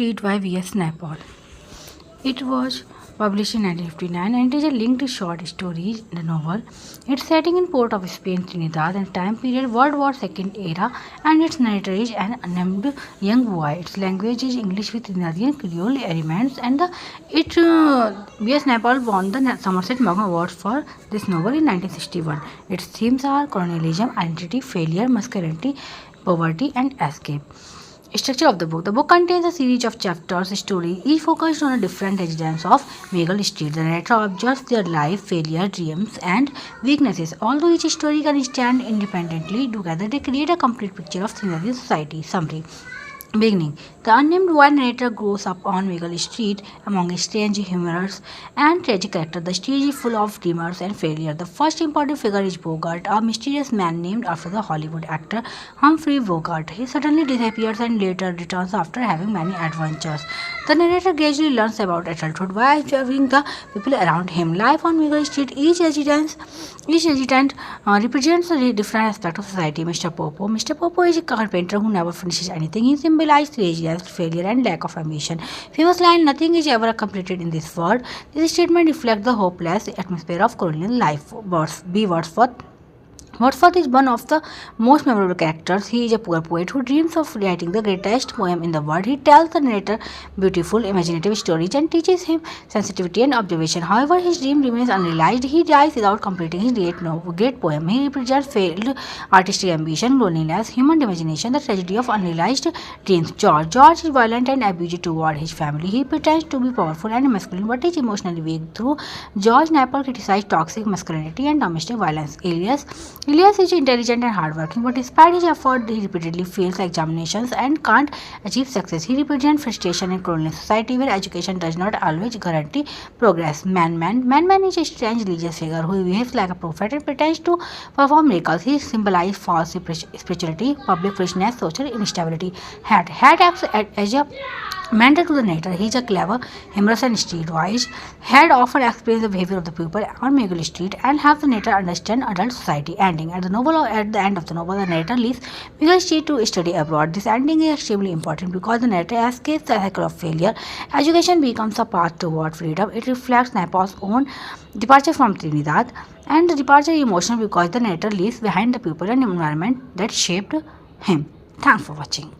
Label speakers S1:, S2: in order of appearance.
S1: Street by V.S. Naipaul. It was published in 1959 and it is a linked short story novel. It's setting in Port of Spain, Trinidad, and time period World War II era, and its narrator is an unnamed young boy. Its language is English with Trinidadian Creole elements, and V.S. Naipaul won the Somerset Maugham Award for this novel in 1961. Its themes are colonialism, identity, failure, masculinity, poverty, and escape. Structure of the book. The book contains a series of chapters, stories, each focused on a different residence of Miguel Street. The narrator observes their life, failure, dreams, and weaknesses. Although each story can stand independently, together they create a complete picture of Trinidadian society. Summary. Beginning. The unnamed boy narrator grows up on Miguel Street among strange, humorous, and tragic characters. The street is full of dreamers and failure. The first important figure is Bogart, a mysterious man named after the Hollywood actor Humphrey Bogart. He suddenly disappears and later returns after having many adventures. The narrator gradually learns about adulthood while observing the people around him. Life on Miguel Street, each resident represents a different aspect of society. Mr. Popo. Mr. Popo is a carpenter who never finishes anything. He symbolizes laziness, failure, and lack of ambition. Famous line: "Nothing is ever completed in this world." This statement reflects the hopeless atmosphere of colonial life. B. Wordsworth. Wordsworth is one of the most memorable characters. He is a poor poet who dreams of writing the greatest poem in the world. He tells the narrator beautiful, imaginative stories and teaches him sensitivity and observation. However, his dream remains unrealized. He dies without completing his great poem. He represents failed artistic ambition, loneliness, human imagination, the tragedy of unrealized dreams. George. George is violent and abusive toward his family. He pretends to be powerful and masculine, but is emotionally weak. Through George, Naipaul criticized toxic masculinity and domestic violence. Elias is intelligent and hardworking, but despite his effort, he repeatedly fails examinations and can't achieve success. He represents frustration in colonial society where education does not always guarantee progress. Man is a strange religious figure who behaves like a prophet and pretends to perform miracles. He symbolizes false spirituality, public freshness, social instability. Hat acts as a mentor to the narrator. He is a clever, humorous, and streetwise. Head often explains the behavior of the people on Miguel Street and helps the narrator understand adult society. Ending. At the end of the novel, the narrator leaves Miguel Street to study abroad. This ending is extremely important because the narrator escapes the cycle of failure. Education becomes a path toward freedom. It reflects Naipaul's own departure from Trinidad, and the departure is emotional because the narrator leaves behind the people and environment that shaped him. Thanks for watching.